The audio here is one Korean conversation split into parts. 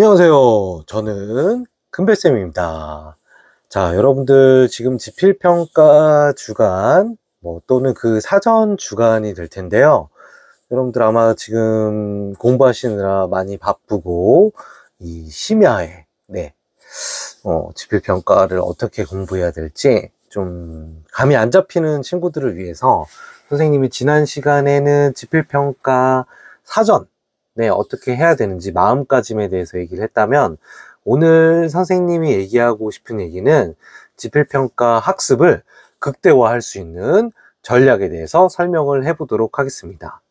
안녕하세요. 저는 큰별쌤입니다. 자, 여러분들 지금 지필평가 주간, 또는 그 사전 주간이 될 텐데요. 여러분들 아마 지금 공부하시느라 많이 바쁘고, 이 심야에, 지필평가를 어떻게 공부해야 될지 좀 감이 안 잡히는 친구들을 위해서 선생님이 지난 시간에는 지필평가 사전, 어떻게 해야 되는지 마음가짐에 대해서 얘기를 했다면, 오늘 선생님이 얘기하고 싶은 얘기는 지필평가 학습을 극대화할 수 있는 전략에 대해서 설명을 해보도록 하겠습니다.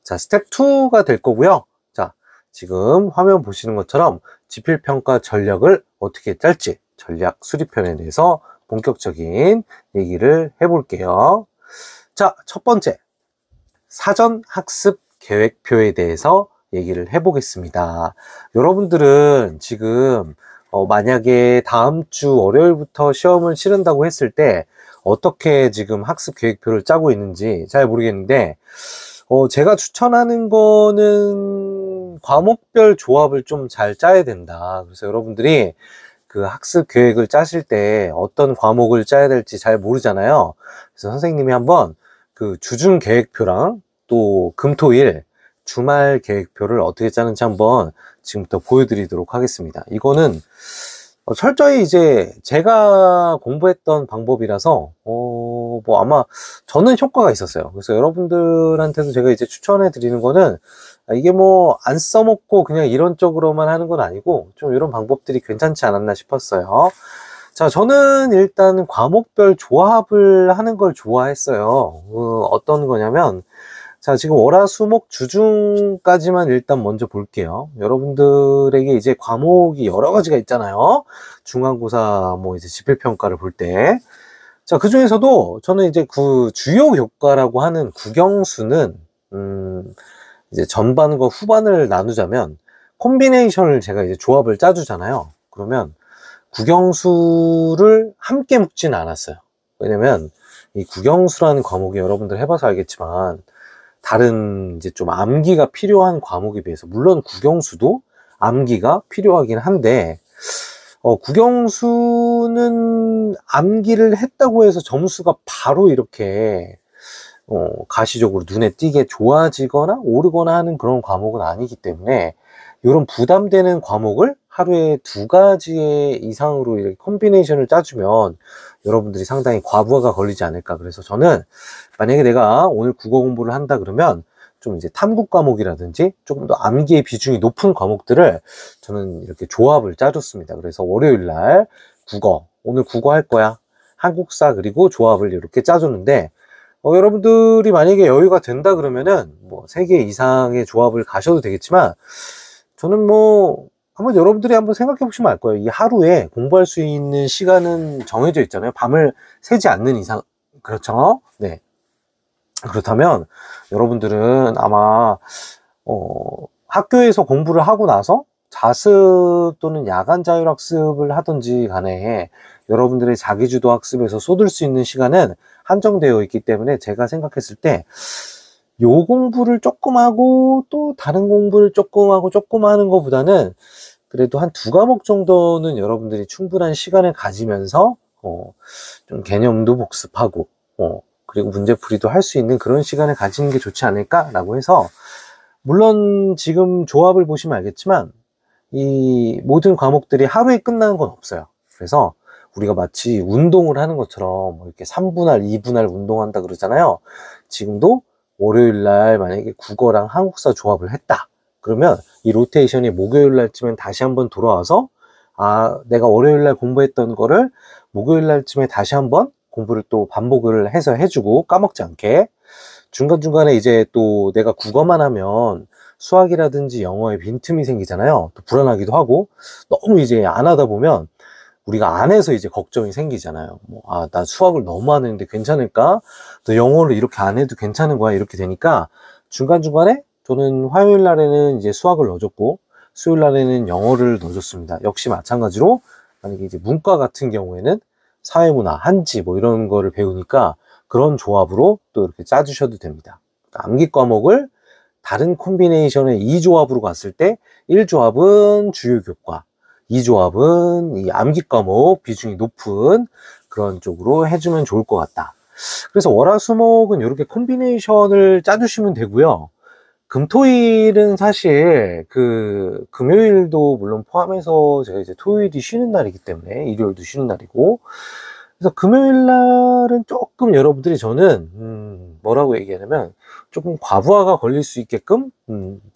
자, 스텝 2가 될 거고요. 자, 지금 화면 보시는 것처럼 지필평가 전략을 어떻게 짤지 전략 수립편에 대해서 본격적인 얘기를 해볼게요. 자, 첫 번째, 사전 학습 계획표에 대해서 얘기를 해보겠습니다. 여러분들은 지금 만약에 다음 주 월요일부터 시험을 치른다고 했을 때 어떻게 지금 학습 계획표를 짜고 있는지 잘 모르겠는데, 제가 추천하는 거는 과목별 조합을 좀 잘 짜야 된다. 그래서 여러분들이 그 학습 계획을 짜실 때 어떤 과목을 짜야 될지 잘 모르잖아요. 그래서 선생님이 한번 그 주중 계획표랑 또 금토일 주말 계획표를 어떻게 짜는지 한번 지금부터 보여드리도록 하겠습니다. 이거는 철저히 이제 제가 공부했던 방법이라서 아마 저는 효과가 있었어요. 그래서 여러분들한테도 제가 이제 추천해 드리는 거는, 이게 안 써먹고 그냥 이런 쪽으로만 하는 건 아니고 좀 이런 방법들이 괜찮지 않았나 싶었어요. 자, 저는 일단 과목별 조합을 하는 걸 좋아했어요. 어떤 거냐면, 자, 지금 월화수목 주중까지만 일단 먼저 볼게요. 여러분들에게 이제 과목이 여러 가지가 있잖아요. 중간고사 이제 지필평가를 볼 때. 자, 그 중에서도 저는 이제 그 주요 교과라고 하는 국영수는, 이제 전반과 후반을 나누자면 콤비네이션을 제가 이제 조합을 짜주잖아요. 그러면 국영수를 함께 묶지는 않았어요. 왜냐면 이 국영수라는 과목이 여러분들 해봐서 알겠지만 다른 이제 좀 암기가 필요한 과목에 비해서, 물론 국영수도 암기가 필요하긴 한데, 국영수는 암기를 했다고 해서 점수가 바로 이렇게 가시적으로 눈에 띄게 좋아지거나 오르거나 하는 그런 과목은 아니기 때문에, 이런 부담되는 과목을 하루에 2가지 이상으로 이렇게 콤비네이션을 짜주면 여러분들이 상당히 과부하가 걸리지 않을까. 그래서 저는 만약에 내가 오늘 국어 공부를 한다 그러면 좀 이제 탐구 과목이라든지 조금 더 암기의 비중이 높은 과목들을 저는 이렇게 조합을 짜줬습니다. 그래서 월요일 날 오늘 국어 할 거야, 한국사, 그리고 조합을 이렇게 짜줬는데, 여러분들이 만약에 여유가 된다 그러면은 3개 이상의 조합을 가셔도 되겠지만, 저는 한번 여러분들이 한번 생각해 보시면 알 거예요. 이 하루에 공부할 수 있는 시간은 정해져 있잖아요. 밤을 새지 않는 이상. 그렇죠? 네. 그렇다면 여러분들은 아마 학교에서 공부를 하고 나서 자습 또는 야간 자율학습을 하든지 간에 여러분들의 자기주도 학습에서 쏟을 수 있는 시간은 한정되어 있기 때문에, 제가 생각했을 때 요 공부를 조금 하고 또 다른 공부를 조금 하고 조금 하는 것보다는 그래도 한 2과목 정도는 여러분들이 충분한 시간을 가지면서 좀 개념도 복습하고 그리고 문제풀이도 할 수 있는 그런 시간을 가지는 게 좋지 않을까라고 해서, 물론 지금 조합을 보시면 알겠지만 이 모든 과목들이 하루에 끝나는 건 없어요. 그래서 우리가 마치 운동을 하는 것처럼 이렇게 3분할, 2분할 운동한다 그러잖아요. 지금도 월요일 날 만약에 국어랑 한국사 조합을 했다 그러면 이 로테이션이 목요일 날쯤엔 다시 한번 돌아와서, 내가 월요일 날 공부했던 거를 목요일 날쯤에 다시 한번 공부를 또 반복을 해서 해주고, 까먹지 않게 중간중간에 이제 또 내가 국어만 하면 수학이라든지 영어에 빈틈이 생기잖아요. 또 불안하기도 하고, 너무 이제 안 하다 보면 우리가 안에서 이제 걱정이 생기잖아요. 나 수학을 너무 안 했는데 괜찮을까? 또 영어를 이렇게 안 해도 괜찮은 거야? 이렇게 되니까 중간중간에 저는 화요일 날에는 이제 수학을 넣어줬고 수요일 날에는 영어를 넣어줬습니다. 역시 마찬가지로 만약에 이제 문과 같은 경우에는 사회문화, 한지 이런 거를 배우니까 그런 조합으로 또 이렇게 짜주셔도 됩니다. 암기 과목을 다른 콤비네이션의 2조합으로 갔을 때 1조합은 주요교과, 2조합은 이 암기 과목 비중이 높은 그런 쪽으로 해주면 좋을 것 같다. 그래서 월화수목은 이렇게 콤비네이션을 짜주시면 되고요. 금토일은 사실 그 금요일도 물론 포함해서 제가 이제 토요일이 쉬는 날이기 때문에 일요일도 쉬는 날이고, 그래서 금요일 날은 조금 여러분들이 저는 뭐라고 얘기하냐면 조금 과부하가 걸릴 수 있게끔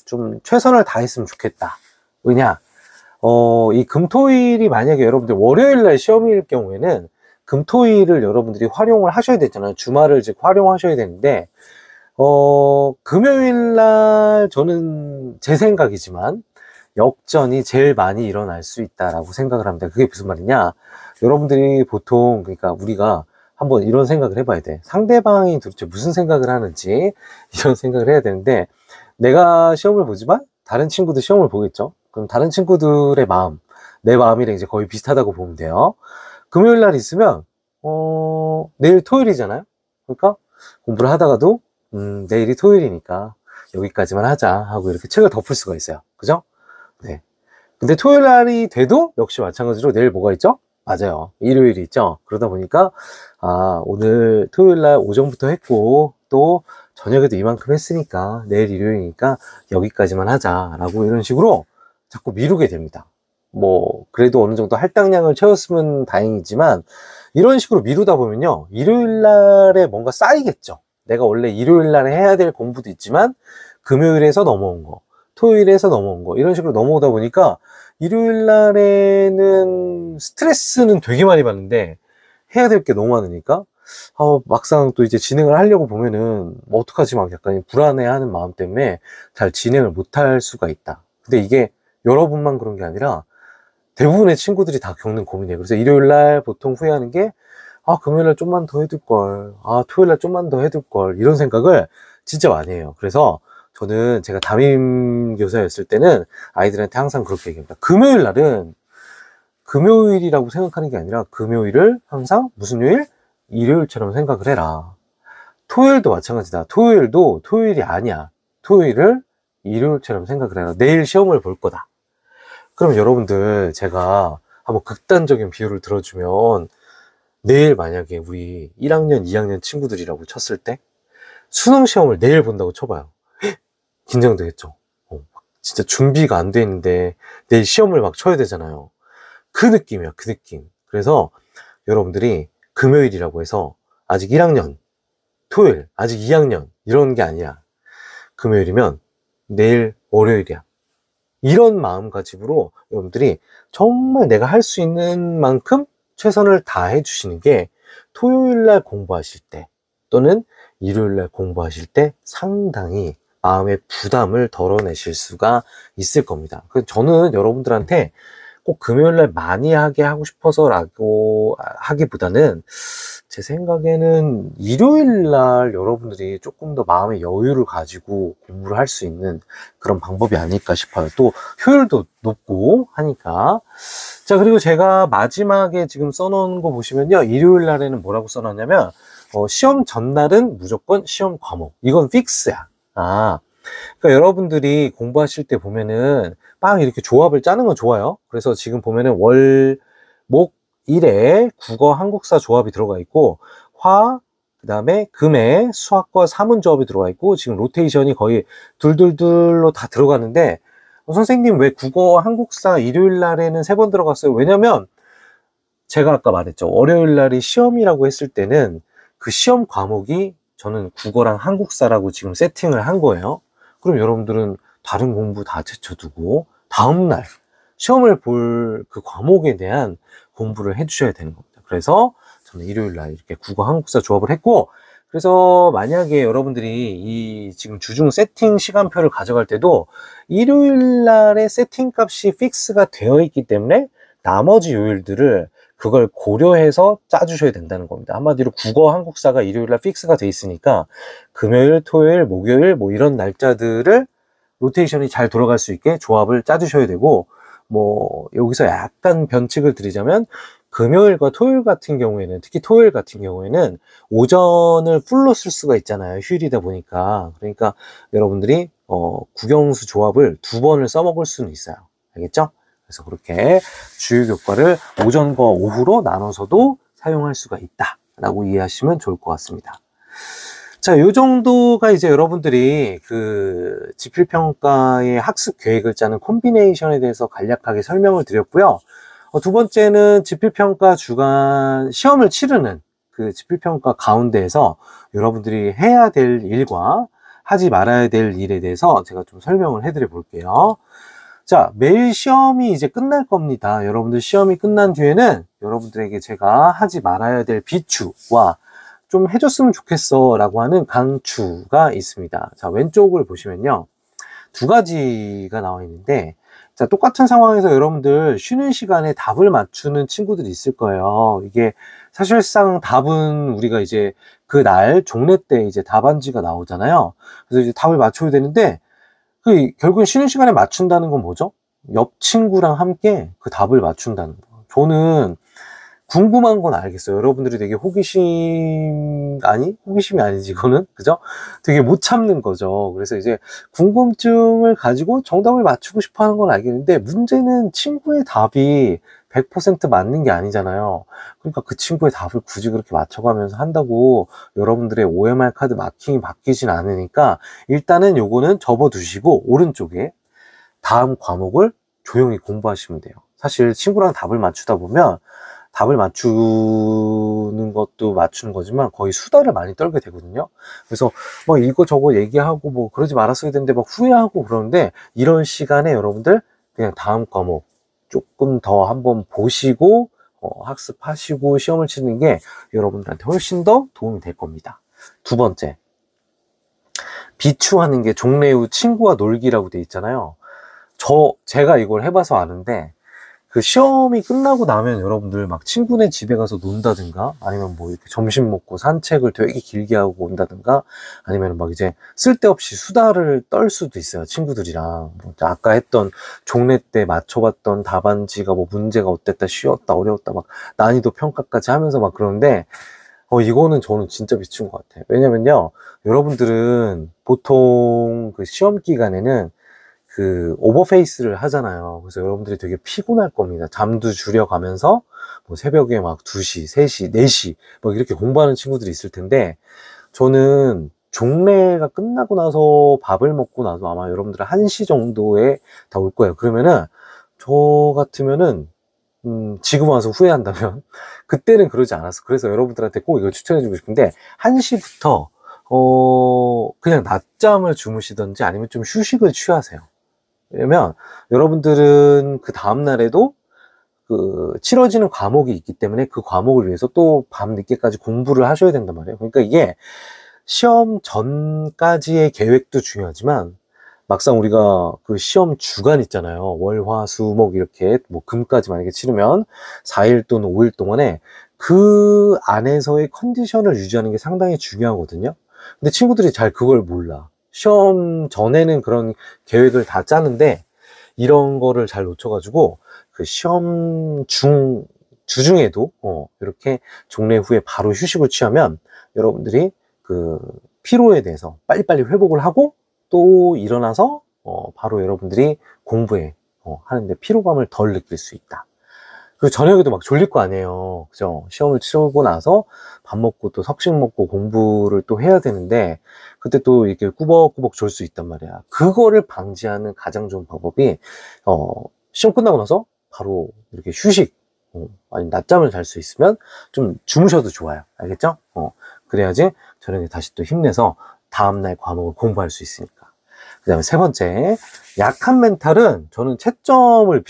좀 최선을 다했으면 좋겠다. 왜냐, 이 금토일이 만약에 여러분들 월요일 날 시험일 경우에는 금토일을 여러분들이 활용을 하셔야 되잖아요. 주말을 이제 활용하셔야 되는데, 금요일 날 저는 제 생각이지만 역전이 제일 많이 일어날 수 있다라고 생각을 합니다. 그게 무슨 말이냐? 여러분들이 보통, 그러니까 우리가 한번 이런 생각을 해봐야 돼. 상대방이 도대체 무슨 생각을 하는지 이런 생각을 해야 되는데, 내가 시험을 보지만 다른 친구도 시험을 보겠죠? 그럼 다른 친구들의 마음, 내 마음이랑 이제 거의 비슷하다고 보면 돼요. 금요일 날 있으면 내일 토요일이잖아요. 그러니까 공부를 하다가도 내일이 토요일이니까 여기까지만 하자 하고 이렇게 책을 덮을 수가 있어요. 그죠? 네. 근데 토요일 날이 돼도 역시 마찬가지로 내일 뭐가 있죠? 맞아요. 일요일이 있죠. 그러다 보니까 오늘 토요일 날 오전부터 했고 또 저녁에도 이만큼 했으니까 내일 일요일이니까 여기까지만 하자라고 이런 식으로 자꾸 미루게 됩니다. 뭐 그래도 어느 정도 할당량을 채웠으면 다행이지만 이런 식으로 미루다 보면요, 일요일 날에 뭔가 쌓이겠죠. 내가 원래 일요일 날에 해야 될 공부도 있지만 금요일에서 넘어온 거, 토요일에서 넘어온 거, 이런 식으로 넘어오다 보니까 일요일 날에는 스트레스는 되게 많이 받는데 해야 될 게 너무 많으니까 막상 또 이제 진행을 하려고 보면은 뭐 어떡하지 막 약간 불안해하는 마음 때문에 잘 진행을 못할 수가 있다. 근데 이게 여러분만 그런 게 아니라 대부분의 친구들이 다 겪는 고민이에요. 그래서 일요일 날 보통 후회하는 게 금요일 날 좀만 더 해둘 걸, 토요일 날 좀만 더 해둘 걸, 이런 생각을 진짜 많이 해요. 그래서 저는 제가 담임 교사였을 때는 아이들한테 항상 그렇게 얘기합니다. 금요일 날은 금요일이라고 생각하는 게 아니라 금요일을 항상 무슨 요일? 일요일처럼 생각을 해라. 토요일도 마찬가지다. 토요일도 토요일이 아니야. 토요일을 일요일처럼 생각을 해라. 내일 시험을 볼 거다. 그럼 여러분들, 제가 한번 극단적인 비유를 들어주면, 내일 만약에 우리 1학년, 2학년 친구들이라고 쳤을 때 수능 시험을 내일 본다고 쳐봐요. 긴장되겠죠. 진짜 준비가 안 돼 있는데 내일 시험을 막 쳐야 되잖아요. 그 느낌이야, 그 느낌. 그래서 여러분들이 금요일이라고 해서 아직 1학년, 토요일 아직 2학년 이런 게 아니야. 금요일이면 내일 월요일이야. 이런 마음가짐으로 여러분들이 정말 내가 할 수 있는 만큼 최선을 다해 주시는 게 토요일날 공부하실 때 또는 일요일날 공부하실 때 상당히 마음의 부담을 덜어내실 수가 있을 겁니다. 그래서 저는 여러분들한테 꼭 금요일날 많이 하게 하고 싶어서라고 하기보다는 제 생각에는 일요일날 여러분들이 조금 더 마음의 여유를 가지고 공부를 할 수 있는 그런 방법이 아닐까 싶어요. 또 효율도 높고 하니까. 자, 그리고 제가 마지막에 지금 써놓은 거 보시면요, 일요일날에는 뭐라고 써놨냐면 시험 전날은 무조건 시험 과목, 이건 픽스야. 그러니까 여러분들이 공부하실 때 보면은 막 이렇게 조합을 짜는 건 좋아요. 그래서 지금 보면은 월, 목, 일에 국어, 한국사 조합이 들어가 있고, 그 다음에 금에 수학과 사문 조합이 들어가 있고, 지금 로테이션이 거의 둘둘둘로 다 들어가는데, 선생님 왜 국어, 한국사 일요일 날에는 3번 들어갔어요? 왜냐면 제가 아까 말했죠. 월요일 날이 시험이라고 했을 때는 그 시험 과목이 저는 국어랑 한국사라고 지금 세팅을 한 거예요. 그럼 여러분들은 다른 공부 다 제쳐두고 다음날 시험을 볼 그 과목에 대한 공부를 해주셔야 되는 겁니다. 그래서 저는 일요일날 이렇게 국어, 한국사 조합을 했고, 그래서 만약에 여러분들이 이 지금 주중 세팅 시간표를 가져갈 때도 일요일날의 세팅 값이 픽스가 되어 있기 때문에 나머지 요일들을 그걸 고려해서 짜주셔야 된다는 겁니다. 한마디로 국어, 한국사가 일요일날 픽스가 돼 있으니까 금요일, 토요일, 목요일 뭐 이런 날짜들을 로테이션이 잘 돌아갈 수 있게 조합을 짜주셔야 되고, 뭐 여기서 약간 변칙을 드리자면 금요일과 토요일 같은 경우에는, 특히 토요일 같은 경우에는 오전을 풀로 쓸 수가 있잖아요. 휴일이다 보니까. 그러니까 여러분들이 국영수 조합을 2번을 써먹을 수는 있어요. 알겠죠? 그래서 그렇게 주요교과를 오전과 오후로 나눠서도 사용할 수가 있다 라고 이해하시면 좋을 것 같습니다. 자, 요 정도가 이제 여러분들이 그 지필평가의 학습 계획을 짜는 콤비네이션에 대해서 간략하게 설명을 드렸고요. 두 번째는 지필평가 주간 시험을 치르는 그 지필평가 가운데에서 여러분들이 해야 될 일과 하지 말아야 될 일에 대해서 제가 좀 설명을 해드려 볼게요. 자, 매일 시험이 이제 끝날 겁니다. 여러분들 시험이 끝난 뒤에는 여러분들에게 제가 하지 말아야 될 비추와 좀 해줬으면 좋겠어 라고 하는 강추가 있습니다. 자, 왼쪽을 보시면요, 2가지가 나와 있는데, 자, 똑같은 상황에서 여러분들 쉬는 시간에 답을 맞추는 친구들이 있을 거예요. 이게 사실상 답은 우리가 이제 그날 종례 때 이제 답안지가 나오잖아요. 그래서 이제 답을 맞춰야 되는데, 결국엔 쉬는 시간에 맞춘다는 건 뭐죠? 옆 친구랑 함께 그 답을 맞춘다는 거. 저는 궁금한 건 알겠어요. 여러분들이 되게 호기심이 아니지, 이거는. 그죠? 되게 못 참는 거죠. 그래서 이제 궁금증을 가지고 정답을 맞추고 싶어 하는 건 알겠는데, 문제는 친구의 답이 100% 맞는 게 아니잖아요. 그러니까 그 친구의 답을 굳이 그렇게 맞춰가면서 한다고 여러분들의 OMR 카드 마킹이 바뀌진 않으니까, 일단은 요거는 접어두시고 오른쪽에 다음 과목을 조용히 공부하시면 돼요. 사실 친구랑 답을 맞추다 보면 답을 맞추는 것도 맞추는 거지만 거의 수다를 많이 떨게 되거든요. 그래서 뭐 이거 저거 얘기하고 뭐 그러지 말았어야 되는데 막 후회하고 그러는데, 이런 시간에 여러분들 그냥 다음 과목 조금 더 한번 보시고 학습하시고 시험을 치는 게 여러분들한테 훨씬 더 도움이 될 겁니다. 2번째, 비추하는 게 종례 후 친구와 놀기라고 돼 있잖아요. 제가 이걸 해봐서 아는데, 그 시험이 끝나고 나면 여러분들 막 친구네 집에 가서 논다든가, 아니면 뭐 이렇게 점심 먹고 산책을 되게 길게 하고 온다든가, 아니면 막 이제 쓸데없이 수다를 떨 수도 있어요, 친구들이랑. 뭐 아까 했던 종례 때 맞춰봤던 답안지가 뭐 문제가 어땠다, 쉬웠다, 어려웠다, 막 난이도 평가까지 하면서 막 그러는데, 이거는 저는 진짜 미친 것 같아요. 왜냐면요, 여러분들은 보통 그 시험 기간에는 그 오버페이스를 하잖아요. 그래서 여러분들이 되게 피곤할 겁니다. 잠도 줄여가면서 뭐 새벽에 막 2시, 3시, 4시 막 이렇게 공부하는 친구들이 있을 텐데, 저는 종례가 끝나고 나서 밥을 먹고 나서 아마 여러분들은 1시 정도에 다 올 거예요. 그러면은 저 같으면은 지금 와서 후회한다면 그때는 그러지 않았어. 그래서 여러분들한테 꼭 이걸 추천해주고 싶은데, 1시부터 그냥 낮잠을 주무시던지 아니면 좀 휴식을 취하세요. 왜냐면 여러분들은 그 다음날에도 그 치러지는 과목이 있기 때문에 그 과목을 위해서 또 밤 늦게까지 공부를 하셔야 된단 말이에요. 그러니까 이게 시험 전까지의 계획도 중요하지만, 막상 우리가 그 시험 주간 있잖아요. 월, 화, 수, 목 이렇게 뭐 금까지 만약에 치르면 4일 또는 5일 동안에 그 안에서의 컨디션을 유지하는 게 상당히 중요하거든요. 근데 친구들이 잘 그걸 몰라. 시험 전에는 그런 계획을 다 짜는데 이런 거를 잘 놓쳐가지고 그 시험 주중에도 이렇게 종례 후에 바로 휴식을 취하면 여러분들이 그 피로에 대해서 빨리빨리 회복을 하고 또 일어나서 바로 여러분들이 공부에 하는데 피로감을 덜 느낄 수 있다. 그리고 저녁에도 막 졸릴 거 아니에요. 그죠? 시험을 치르고 나서 밥 먹고 또 석식 먹고 공부를 또 해야 되는데, 그때 또 이렇게 꾸벅꾸벅 졸 수 있단 말이야. 그거를 방지하는 가장 좋은 방법이, 시험 끝나고 나서 바로 이렇게 휴식, 아니 낮잠을 잘 수 있으면 좀 주무셔도 좋아요. 알겠죠? 그래야지 저녁에 다시 또 힘내서 다음날 과목을 공부할 수 있으니까. 그 다음에 3번째, 약한 멘탈은 저는 채점을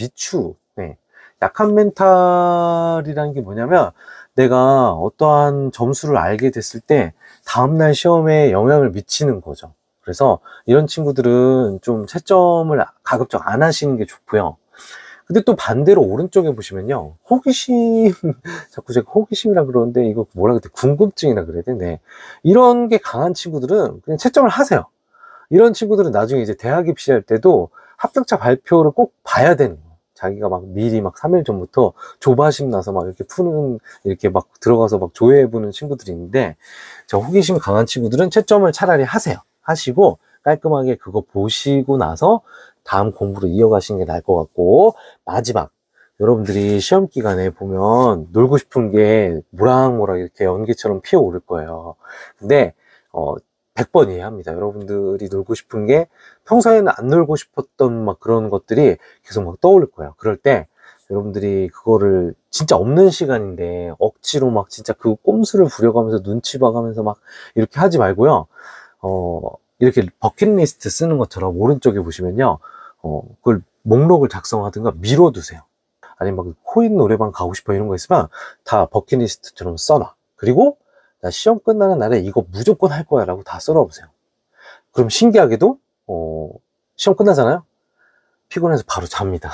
네. 약한 멘탈이라는 게 뭐냐면, 내가 어떠한 점수를 알게 됐을 때 다음날 시험에 영향을 미치는 거죠. 그래서 이런 친구들은 좀 채점을 가급적 안 하시는 게 좋고요. 근데 또 반대로 오른쪽에 보시면요, 호기심, 자꾸 제가 호기심이라 그러는데 이거 뭐라 그래, 궁금증이라 그래야 되네. 이런 게 강한 친구들은 그냥 채점을 하세요. 이런 친구들은 나중에 이제 대학 입시할 때도 합격자 발표를 꼭 봐야 되는 거예요. 자기가 막 미리 막 3일 전부터 조바심 나서 막 이렇게 이렇게 막 들어가서 막 조회해보는 친구들이 있는데, 저 호기심 강한 친구들은 채점을 차라리 하세요. 하시고, 깔끔하게 그거 보시고 나서 다음 공부로 이어가시는 게 나을 것 같고, 마지막 여러분들이 시험 기간에 보면 놀고 싶은 게 모락모락 이렇게 연기처럼 피어오를 거예요. 근데 100번 이해합니다. 여러분들이 놀고 싶은 게 평소에는 안 놀고 싶었던 막 그런 것들이 계속 막 떠오를 거예요. 그럴 때 여러분들이 그거를 진짜 없는 시간인데 억지로 막 진짜 그 꼼수를 부려가면서 눈치 봐가면서 막 이렇게 하지 말고요. 이렇게 버킷리스트 쓰는 것처럼 오른쪽에 보시면요. 그걸 목록을 작성하든가 미뤄두세요. 아니면 막 코인 노래방 가고 싶어 이런 거 있으면 다 버킷리스트처럼 써놔. 그리고 나 시험 끝나는 날에 이거 무조건 할 거야 라고 다 써놔보세요. 그럼 신기하게도 시험 끝나잖아요. 피곤해서 바로 잡니다.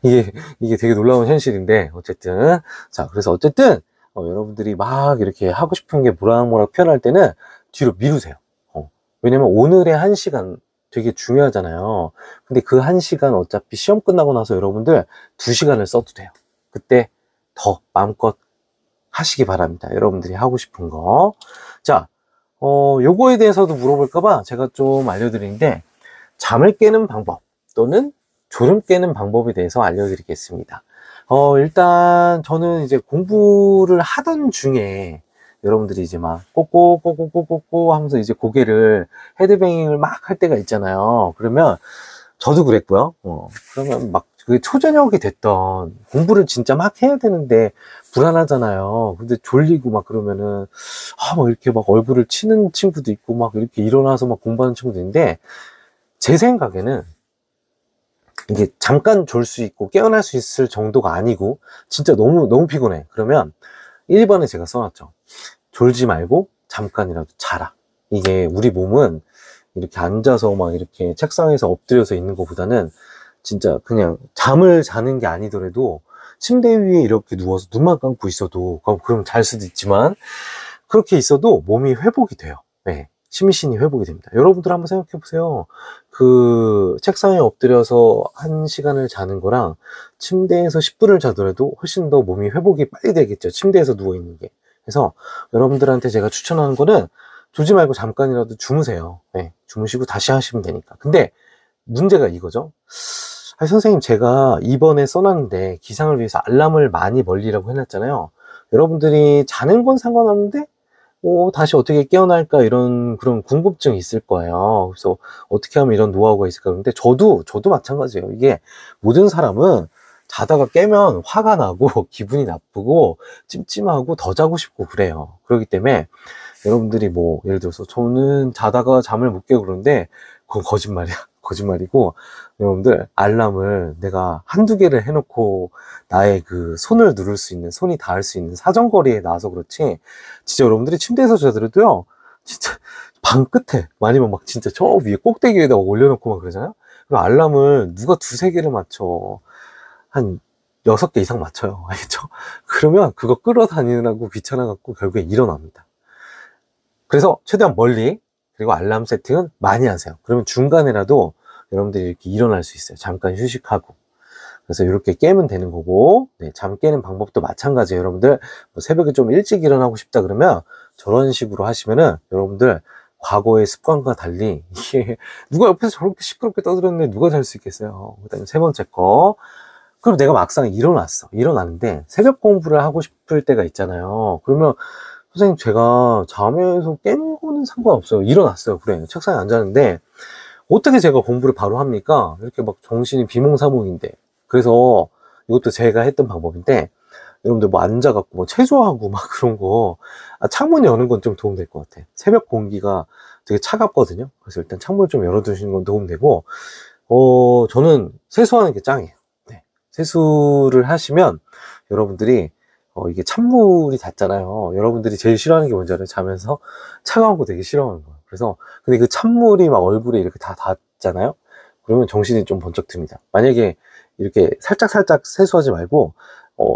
이게 되게 놀라운 현실인데, 어쨌든. 자, 그래서 어쨌든, 여러분들이 막 이렇게 하고 싶은 게 모락모락 피어날 때는 뒤로 미루세요. 왜냐면 오늘의 1시간 되게 중요하잖아요. 근데 그 1시간 어차피 시험 끝나고 나서 여러분들 2시간을 써도 돼요. 그때 더 마음껏 하시기 바랍니다. 여러분들이 하고 싶은 거. 자, 요거에 대해서도 물어볼까봐 제가 좀 알려드리는데, 잠을 깨는 방법 또는 졸음 깨는 방법에 대해서 알려드리겠습니다. 일단 저는 이제 공부를 하던 중에 여러분들이 이제 막 꼬꼬꼬꼬꼬꼬 하면서 이제 고개를 헤드뱅잉을 막 할 때가 있잖아요. 그러면 저도 그랬고요. 그러면 막 그 초저녁이 됐던 공부를 진짜 막 해야 되는데 불안하잖아요. 근데 졸리고 막 그러면은 막 이렇게 막 얼굴을 치는 친구도 있고 막 이렇게 일어나서 막 공부하는 친구도 있는데, 제 생각에는 이게 잠깐 졸 수 있고 깨어날 수 있을 정도가 아니고 진짜 너무 피곤해. 그러면 1번에 제가 써놨죠. 졸지 말고 잠깐이라도 자라. 이게 우리 몸은 이렇게 앉아서 막 이렇게 책상에서 엎드려서 있는 것보다는 진짜 그냥 잠을 자는 게 아니더라도 침대 위에 이렇게 누워서 눈만 감고 있어도, 그럼 잘 수도 있지만 그렇게 있어도 몸이 회복이 돼요. 네, 심신이 회복이 됩니다. 여러분들 한번 생각해 보세요. 그 책상에 엎드려서 1시간을 자는 거랑 침대에서 10분을 자더라도 훨씬 더 몸이 회복이 빨리 되겠죠. 침대에서 누워있는 게. 그래서 여러분들한테 제가 추천하는 거는 졸지 말고 잠깐이라도 주무세요. 네, 주무시고 다시 하시면 되니까. 근데 문제가 이거죠. 선생님, 제가 이번에 써놨는데 기상을 위해서 알람을 많이 멀리라고 해놨잖아요. 여러분들이 자는 건 상관없는데 다시 어떻게 깨어날까 이런 그런 궁금증이 있을 거예요. 그래서 어떻게 하면 이런 노하우가 있을까. 그런데 저도 마찬가지예요. 이게 모든 사람은 자다가 깨면 화가 나고 기분이 나쁘고 찜찜하고 더 자고 싶고 그래요. 그렇기 때문에 여러분들이 뭐 예를 들어서 저는 자다가 잠을 못 깨고 그러는데 그건 거짓말이야. 거짓말이고, 여러분들 알람을 내가 한두 개를 해놓고 나의 그 손을 누를 수 있는, 손이 닿을 수 있는 사정거리에 나와서 그렇지, 진짜 여러분들이 침대에서 자더라도요, 진짜 방 끝에 아니면 막 진짜 저 위에 꼭대기 위에다가 올려놓고 막 그러잖아요. 그 알람을 누가 2~3개를 맞춰. 한 6개 이상 맞춰요. 알겠죠? 그러면 그거 끌어다니느라고 귀찮아갖고 결국에 일어납니다. 그래서 최대한 멀리, 그리고 알람 세팅은 많이 하세요. 그러면 중간에라도 여러분들이 이렇게 일어날 수 있어요. 잠깐 휴식하고. 그래서 이렇게 깨면 되는 거고, 네, 잠 깨는 방법도 마찬가지예요. 여러분들 뭐 새벽에 좀 일찍 일어나고 싶다 그러면 저런 식으로 하시면은 여러분들 과거의 습관과 달리 이게 누가 옆에서 저렇게 시끄럽게 떠들었는데 누가 잘 수 있겠어요. 그다음에 3번째 거, 그럼 내가 막상 일어났는데 새벽 공부를 하고 싶을 때가 있잖아요. 그러면 선생님, 제가 잠에서 깬 거는 상관없어요. 일어났어요. 그래, 책상에 앉았는데 어떻게 제가 공부를 바로 합니까? 이렇게 막 정신이 비몽사몽인데. 그래서 이것도 제가 했던 방법인데, 여러분들 뭐 앉아갖고 뭐 체조하고 막 그런 거, 창문 여는 건 좀 도움될 것 같아. 새벽 공기가 되게 차갑거든요. 그래서 일단 창문 좀 열어두시는 건 도움되고, 저는 세수하는 게 짱이에요. 네. 세수를 하시면 여러분들이 이게 찬물이 닿잖아요. 여러분들이 제일 싫어하는 게 뭔지 알아요? 자면서 차가운 거 되게 싫어하는 거예요. 그래서 근데 그 찬물이 막 얼굴에 이렇게 다 닿잖아요. 그러면 정신이 좀 번쩍 듭니다. 만약에 이렇게 살짝 세수하지 말고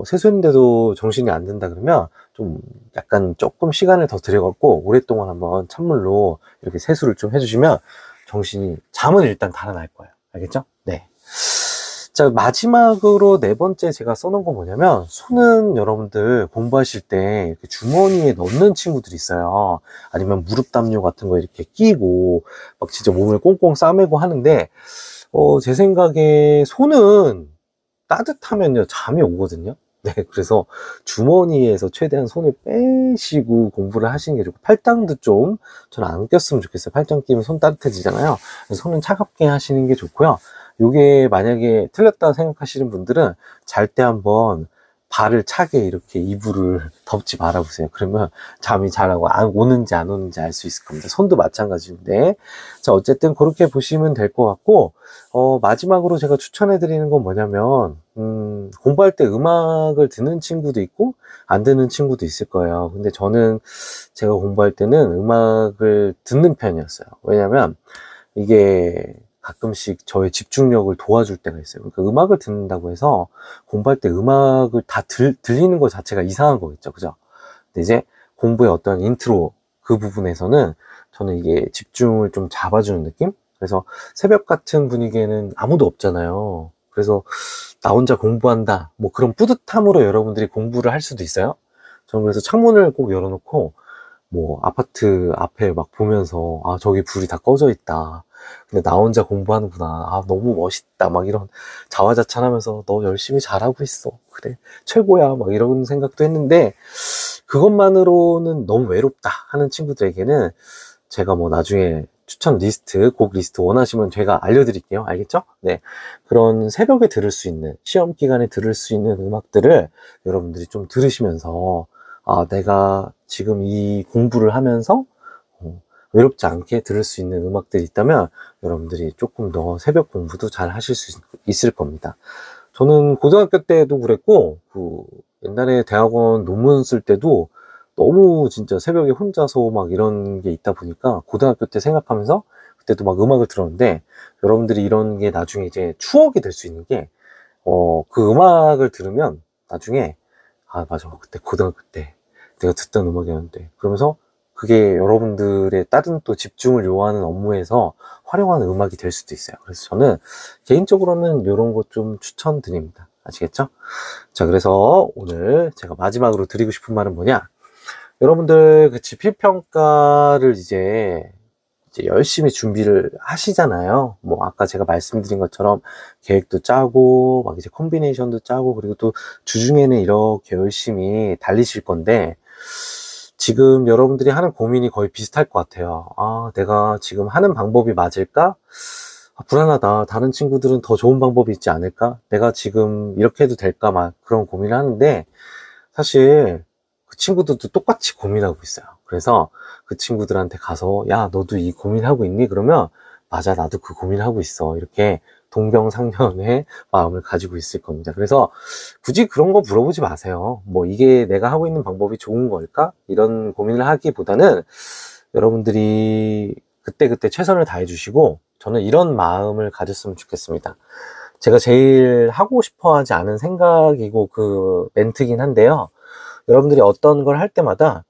세수했는데도 정신이 안 든다 그러면 좀 약간 조금 시간을 더 들여갖고 오랫동안 한번 찬물로 이렇게 세수를 좀 해주시면 잠은 일단 달아날 거예요. 알겠죠? 네. 자, 마지막으로 네 번째 제가 써놓은 건 뭐냐면, 손은 여러분들 공부하실 때 이렇게 주머니에 넣는 친구들이 있어요. 아니면 무릎 담요 같은 거 이렇게 끼고 막 진짜 몸을 꽁꽁 싸매고 하는데, 제 생각에 손은 따뜻하면요 잠이 오거든요. 네, 그래서 주머니에서 최대한 손을 빼시고 공부를 하시는 게 좋고, 팔짱도 좀 저는 안 꼈으면 좋겠어요. 팔짱 끼면 손 따뜻해지잖아요. 그래서 손은 차갑게 하시는 게 좋고요. 요게 만약에 틀렸다 생각하시는 분들은 잘 때 한번 발을 차게 이렇게 이불을 덮지 말아 보세요. 그러면 잠이 잘 오는지 안 오는지 알 수 있을 겁니다. 손도 마찬가지인데. 자, 어쨌든 그렇게 보시면 될 것 같고, 마지막으로 제가 추천해 드리는 건 뭐냐면, 공부할 때 음악을 듣는 친구도 있고 안 듣는 친구도 있을 거예요. 근데 저는 제가 공부할 때는 음악을 듣는 편이었어요. 왜냐면 이게 가끔씩 저의 집중력을 도와줄 때가 있어요. 그러니까 음악을 듣는다고 해서 공부할 때 음악을 다 들리는 것 자체가 이상한 거겠죠. 그죠? 근데 이제 공부의 어떤 인트로 그 부분에서는 저는 이게 집중을 좀 잡아주는 느낌? 그래서 새벽 같은 분위기에는 아무도 없잖아요. 그래서 나 혼자 공부한다. 뭐 그런 뿌듯함으로 여러분들이 공부를 할 수도 있어요. 저는 그래서 창문을 꼭 열어놓고 뭐 아파트 앞에 막 보면서 아 저기 불이 다 꺼져 있다. 근데 나 혼자 공부하는구나. 아 너무 멋있다. 막 이런 자화자찬하면서 너 열심히 잘하고 있어. 그래 최고야. 막 이런 생각도 했는데 그것만으로는 너무 외롭다 하는 친구들에게는 제가 뭐 나중에 추천 리스트, 곡 리스트 원하시면 제가 알려드릴게요. 알겠죠? 네. 그런 새벽에 들을 수 있는, 시험 기간에 들을 수 있는 음악들을 여러분들이 좀 들으시면서, 아, 내가 지금 이 공부를 하면서, 외롭지 않게 들을 수 있는 음악들이 있다면, 여러분들이 조금 더 새벽 공부도 잘 하실 수 있을 겁니다. 저는 고등학교 때도 그랬고, 옛날에 대학원 논문 쓸 때도 너무 진짜 새벽에 혼자서 막 이런 게 있다 보니까 고등학교 때 생각하면서 그때도 막 음악을 들었는데 여러분들이 이런 게 나중에 이제 추억이 될 수 있는 게, 그 음악을 들으면 나중에 아, 맞아. 그때 고등학교 때 내가 듣던 음악이었는데 그러면서 그게 여러분들의 다른 또 집중을 요하는 업무에서 활용하는 음악이 될 수도 있어요. 그래서 저는 개인적으로는 이런 거 좀 추천드립니다. 아시겠죠? 자, 그래서 오늘 제가 마지막으로 드리고 싶은 말은 뭐냐? 여러분들 그 지필평가를 이제 열심히 준비를 하시잖아요. 뭐 아까 제가 말씀드린 것처럼 계획도 짜고 막 이제 콤비네이션도 짜고 그리고 또 주중에는 이렇게 열심히 달리실 건데 지금 여러분들이 하는 고민이 거의 비슷할 것 같아요. 아, 내가 지금 하는 방법이 맞을까? 아, 불안하다. 다른 친구들은 더 좋은 방법이 있지 않을까? 내가 지금 이렇게 해도 될까? 막 그런 고민을 하는데 사실 그 친구들도 똑같이 고민하고 있어요. 그래서 그 친구들한테 가서 야 너도 이 고민하고 있니? 그러면 맞아 나도 그 고민하고 있어. 이렇게 동병상련의 마음을 가지고 있을 겁니다. 그래서 굳이 그런 거 물어보지 마세요. 뭐 이게 내가 하고 있는 방법이 좋은 걸까? 이런 고민을 하기보다는 여러분들이 그때그때 최선을 다해 주시고 저는 이런 마음을 가졌으면 좋겠습니다. 제가 제일 하고 싶어 하지 않은 생각이고 그 멘트긴 한데요. 여러분들이 어떤 걸 할 때마다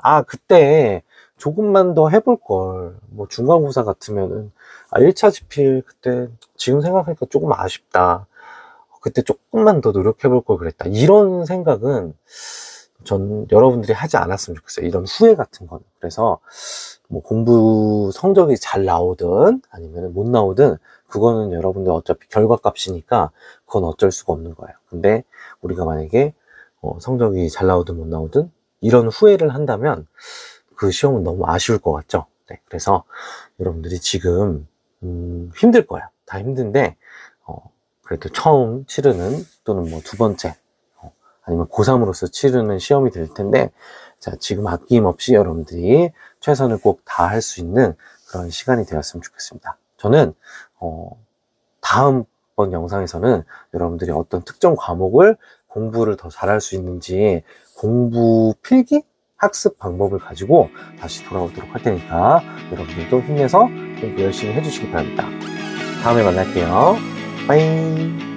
아 그때 조금만 더 해볼 걸. 뭐 중간고사 같으면은 1차 지필 그때 지금 생각하니까 조금 아쉽다. 그때 조금만 더 노력해 볼 걸 그랬다. 이런 생각은 전 여러분들이 하지 않았으면 좋겠어요. 이런 후회 같은 건. 그래서 뭐 공부 성적이 잘 나오든 아니면 못 나오든 그거는 여러분들 어차피 결과값이니까 그건 어쩔 수가 없는 거예요. 근데 우리가 만약에 성적이 잘 나오든 못 나오든 이런 후회를 한다면 그 시험은 너무 아쉬울 것 같죠. 네, 그래서 여러분들이 지금 힘들 거예요. 다 힘든데 그래도 처음 치르는 또는 뭐 두 번째 아니면 고3으로서 치르는 시험이 될 텐데 자 지금 아낌없이 여러분들이 최선을 꼭 다할 수 있는 그런 시간이 되었으면 좋겠습니다. 저는 다음번 영상에서는 여러분들이 어떤 특정 과목을 공부를 더 잘할 수 있는지 공부 필기? 학습 방법을 가지고 다시 돌아오도록 할 테니까 여러분들도 힘내서 공부 열심히 해주시기 바랍니다. 다음에 만날게요. 빠이.